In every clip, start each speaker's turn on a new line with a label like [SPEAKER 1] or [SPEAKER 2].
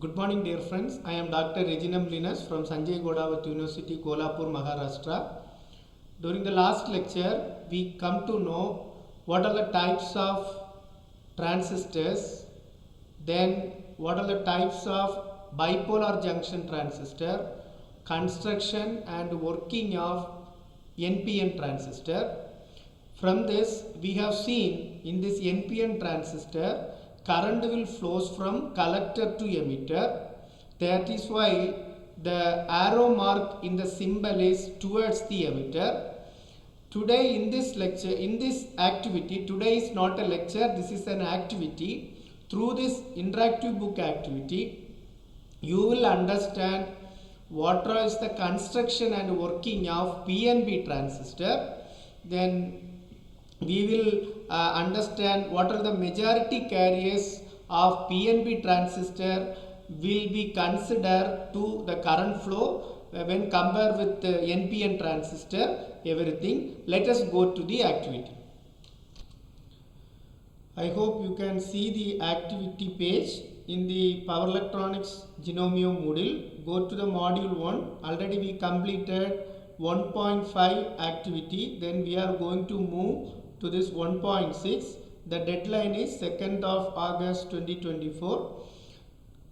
[SPEAKER 1] Good morning, dear friends. I am Dr. Rajin Linus from Sanjay Godavat University, Kolhapur, Maharashtra. During the last lecture, we come to know what are the types of transistors, then what are the types of bipolar junction transistor, construction and working of NPN transistor. From this, we have seen in this NPN transistor, current will flows from collector to emitter. That is why the arrow mark in the symbol is towards the emitter. Today in this lecture, in this activity, today is not a lecture, this is an activity. Through this interactive book activity, you will understand what is the construction and working of PNP transistor. Then we will understand what are the majority carriers of PNP transistor will be considered to the current flow when compared with the NPN transistor, everything. Let us go to the activity. I hope you can see the activity page in the Power Electronics Genomium Moodle. Go to the module 1. Already we completed 1.5 activity. Then we are going to move to this 1.6. The deadline is 2nd of August 2024.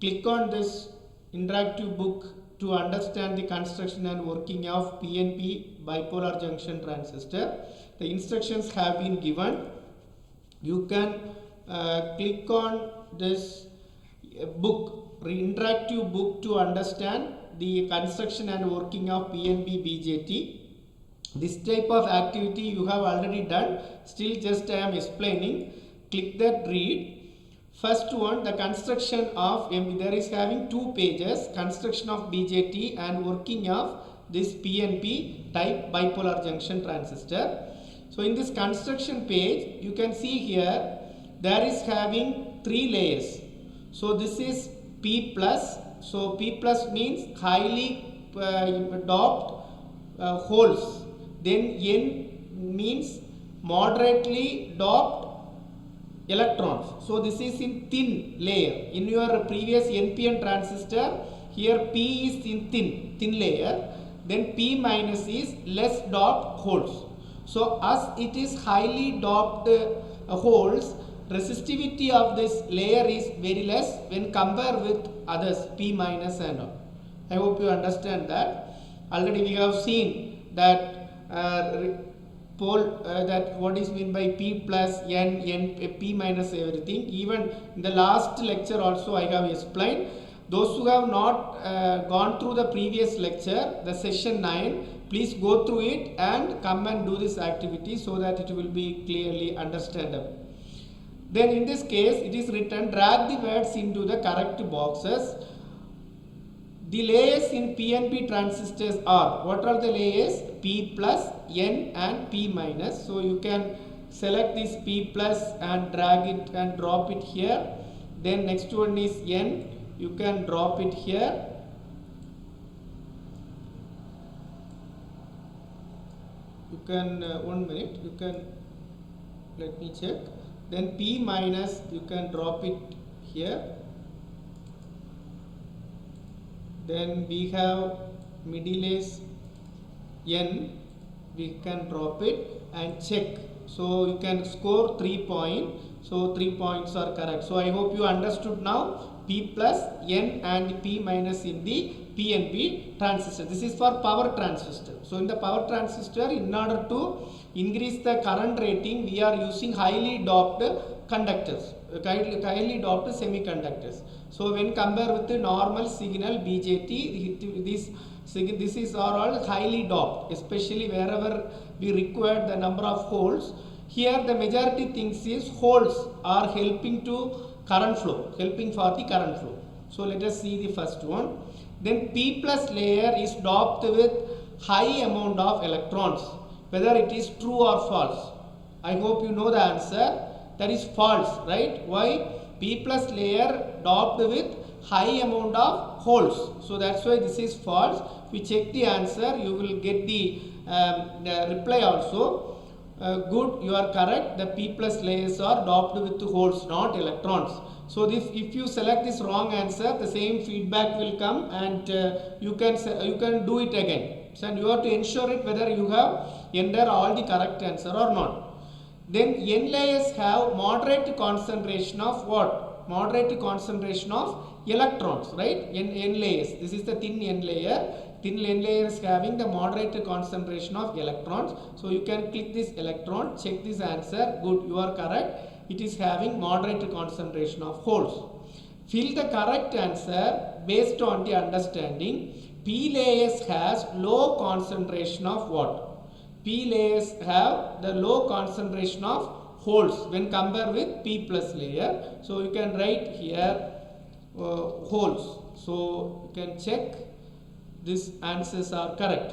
[SPEAKER 1] Click on this interactive book to understand the construction and working of PNP bipolar junction transistor. The instructions have been given. You can click on this book, interactive book, to understand the construction and working of PNP BJT. This type of activity you have already done, still just I am explaining. Click that read. First one, the construction of, there is having two pages, construction of BJT and working of this PNP type bipolar junction transistor. So in this construction page, you can see here, there is having three layers. So this is P plus. So P plus means highly doped holes. Then N means moderately doped electrons. So this is in thin layer. In your previous NPN transistor, here P is in thin layer. Then P minus is less doped holes. So as it is highly doped holes, resistivity of this layer is very less when compared with others, P minus and all. I hope you understand that. Already we have seen that that what is mean by P plus, N, P minus, everything. Even in the last lecture also I have explained. Those who have not gone through the previous lecture, the session 9, please go through it and come and do this activity so that it will be clearly understandable. Then in this case, it is written, drag the words into the correct boxes. The layers in PNP transistors are, what are the layers? P plus, N and P minus. So you can select this P plus and drag it and drop it here. Then next one is N. You can drop it here. You can, 1 minute, you can, let me check. Then P minus, you can drop it here. Then we have middle is N, we can drop it and check. So you can score 3 points. So 3 points are correct. So I hope you understood now P plus, N and P minus in the PNP transistor. This is for power transistor. So in the power transistor, in order to increase the current rating, we are using highly doped conductors, highly doped semiconductors. So when compared with the normal signal BJT, this is all highly doped, especially wherever we require the number of holes. Here the majority things is holes are helping to current flow, helping for the current flow. So let us see the first one. Then P plus layer is doped with high amount of electrons, whether it is true or false. I hope you know the answer. That is false, right? Why? P plus layer doped with high amount of holes. So that's why this is false. If you check the answer, you will get the reply also. Good, you are correct. The P plus layers are doped with holes, not electrons. So if you select this wrong answer, the same feedback will come, and you can do it again. So you have to ensure it whether you have entered all the correct answer or not. Then N layers have moderate concentration of what? Moderate concentration of electrons, right? N layers. This is the thin N layer. Thin N layer is having the moderate concentration of electrons. So you can click this electron, check this answer. Good, you are correct. It is having moderate concentration of holes. Fill the correct answer based on the understanding. P layers has low concentration of what? P layers have the low concentration of holes when compared with P plus layer. So you can write here holes. So you can check these answers are correct.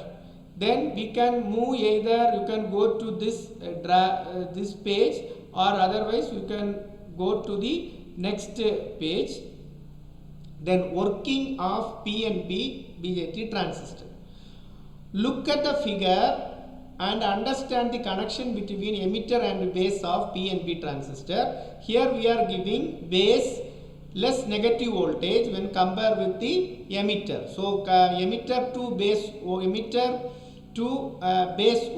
[SPEAKER 1] Then we can move, either you can go to this this page, or otherwise you can go to the next page. Then working of PNP BJT transistor. Look at the figure and understand the connection between emitter and base of PNP transistor. Here we are giving base less negative voltage when compared with the emitter. So emitter to base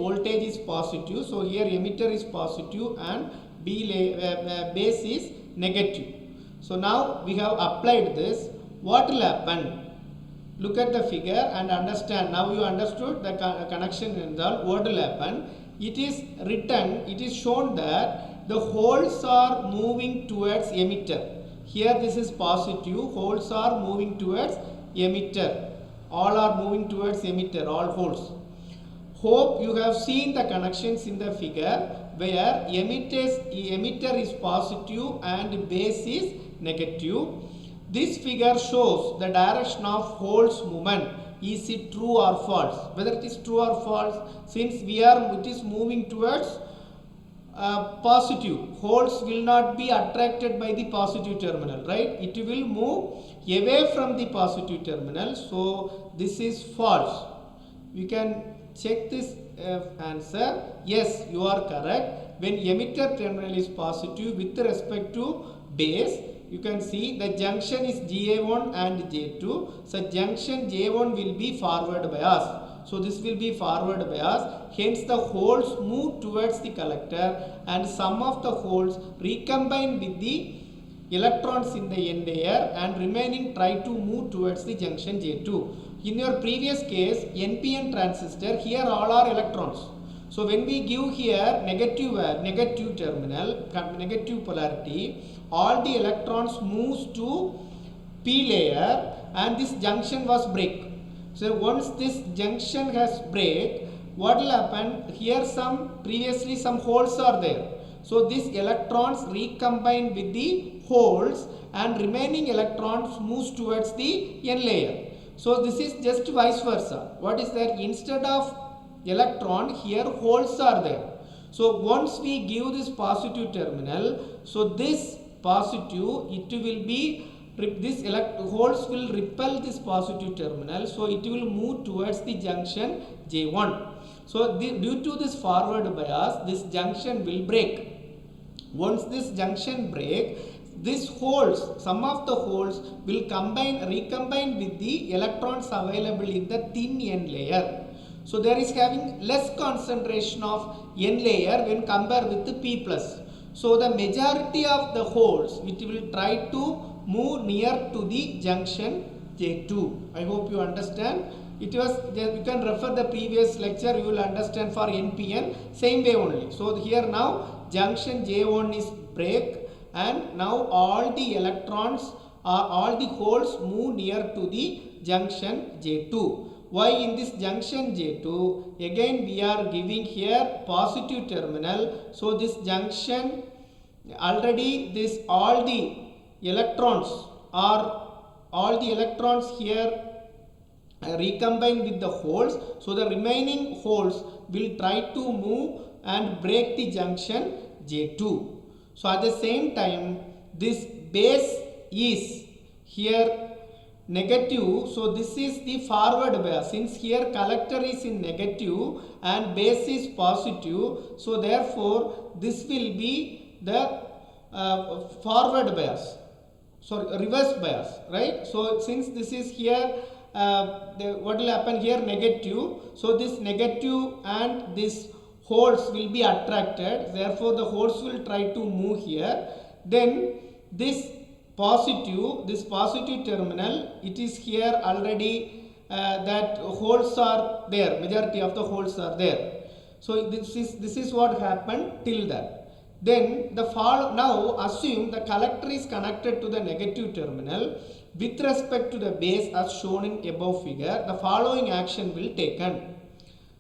[SPEAKER 1] voltage is positive. So here emitter is positive and base is negative. So now we have applied this. What will happen? Look at the figure and understand. Now you understood the connection involved. What will happen? It is written, it is shown that the holes are moving towards emitter. Here this is positive, holes are moving towards emitter. All are moving towards emitter, all holes. Hope you have seen the connections in the figure where emitter is positive and base is negative. This figure shows the direction of holes movement. Is it true or false? Whether it is true or false, since it is moving towards positive, holes will not be attracted by the positive terminal, right? It will move away from the positive terminal. So this is false. We can check this answer. Yes, you are correct. When emitter terminal is positive with respect to base, you can see the junction is GA1 and J2. So junction J1 will be forward bias. So this will be forward bias. Hence the holes move towards the collector and some of the holes recombine with the electrons in the N layer and remaining try to move towards the junction J2. In your previous case, NPN transistor, here all are electrons. So when we give here negative terminal, negative polarity, all the electrons moves to P layer and this junction was break. So once this junction has break, what will happen? Here previously some holes are there. So these electrons recombine with the holes and remaining electrons moves towards the N layer. So this is just vice versa. What is there? Instead of electron, here holes are there. So once we give this positive terminal, so this positive, it will be, holes will repel this positive terminal, so it will move towards the junction J1. So due to this forward bias, this junction will break. Once this junction break, these holes, some of the holes will recombine with the electrons available in the thin N layer. So there is having less concentration of N layer when compared with the P plus. So the majority of the holes which will try to move near to the junction J2. I hope you understand. You can refer the previous lecture, you will understand for NPN, same way only. So here now junction J1 is break and now all the electrons or all the holes move near to the junction J2. Why in this junction J2? Again we are giving here positive terminal. So this junction already all the electrons here recombine with the holes. So the remaining holes will try to move and break the junction J2. So at the same time this base is here negative, so this is the forward bias. Since here collector is in negative and base is positive, so therefore this will be the forward bias. reverse bias, right? So since this is here, what will happen here, negative, so this negative and this holes will be attracted, therefore the holes will try to move here, then this positive terminal, it is here already, that holes are there, majority of the holes are there. So this is what happened till that. Then now assume the collector is connected to the negative terminal with respect to the base as shown in above figure. The following action will taken.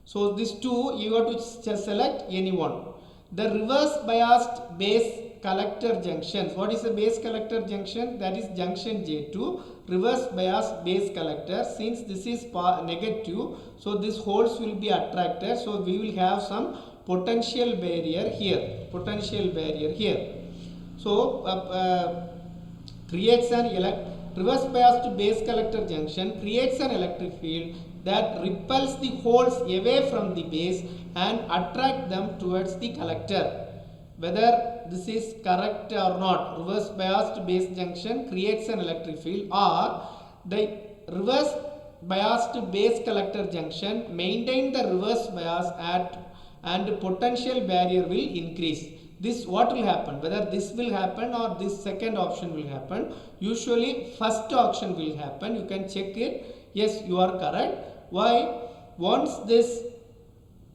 [SPEAKER 1] So these two, you have to just select any one. The reverse biased base collector junctions. What is a base collector junction? That is junction J2. Reverse biased base collector. Since this is negative, so these holes will be attracted. So we will have some potential barrier here. So creates an reverse biased base collector junction creates an electric field that repels the holes away from the base and attract them towards the collector. Whether this is correct or not, reverse biased base junction creates an electric field, or the reverse biased base collector junction maintain the reverse bias and potential barrier will increase. This what will happen, whether this will happen or this second option will happen. Usually first option will happen. You can check it. Yes, you are correct. Why? Once this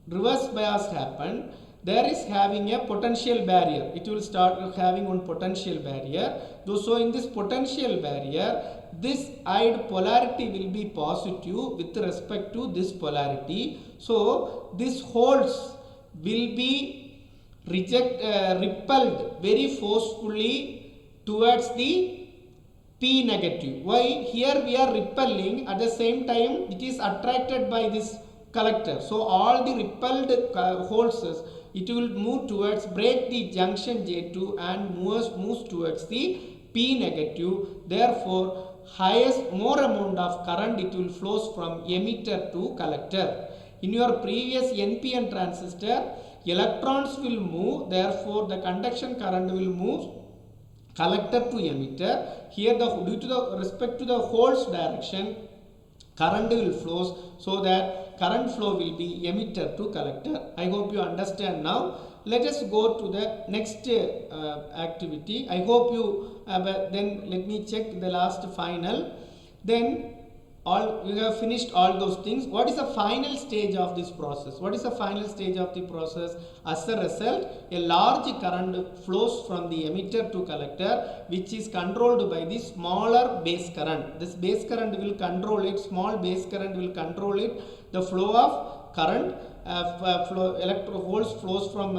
[SPEAKER 1] reverse bias happen, there is having a potential barrier. It will start having one potential barrier. So in this potential barrier, this eyed polarity will be positive with respect to this polarity. So these holes will be repelled very forcefully towards the P negative. Why? Here we are repelling, at the same time it is attracted by this collector. So all the repelled holes, it will move towards, break the junction J2 and moves towards the P negative. Therefore more amount of current it will flows from emitter to collector. In your previous NPN transistor, electrons will move, therefore the conduction current will move collector to emitter. Here due to the respect to the holes direction, current will flows, so that current flow will be emitter to collector. I hope you understand now. Let us go to the next activity. I hope you then let me check the last final. Then we have finished all those things. What is the final stage of this process? What is the final stage of the process? As a result, a large current flows from the emitter to collector, which is controlled by the smaller base current. This base current will control it, small base current will control it. The flow of current, holes flows from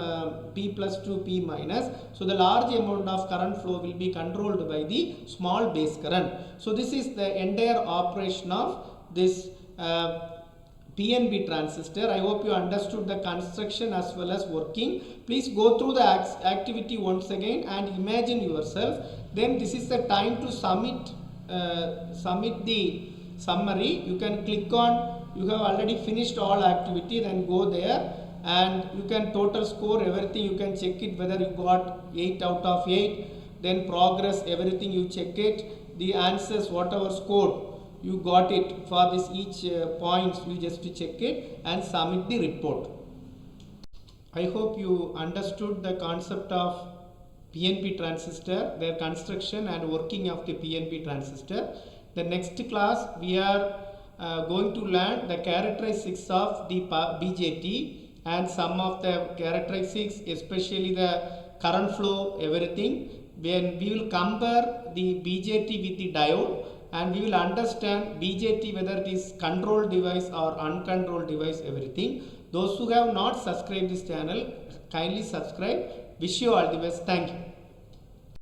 [SPEAKER 1] P plus to P minus. So the large amount of current flow will be controlled by the small base current. So this is the entire operation of this PNP transistor. I hope you understood the construction as well as working. Please go through the activity once again and imagine yourself. Then this is the time to submit the summary. You can click on, you have already finished all activity, then go there and you can total score everything. You can check it whether you got 8 out of 8, then progress, everything you check it, the answers whatever score you got it for this each points, you just check it and submit the report. I hope you understood the concept of PNP transistor, their construction and working of the PNP transistor. The next class we are going to learn the characteristics of the BJT and some of the characteristics, especially the current flow, everything. When we will compare the BJT with the diode, and we will understand BJT whether it is controlled device or uncontrolled device, everything. Those who have not subscribed this channel, kindly subscribe. Wish you all the best. Thank you.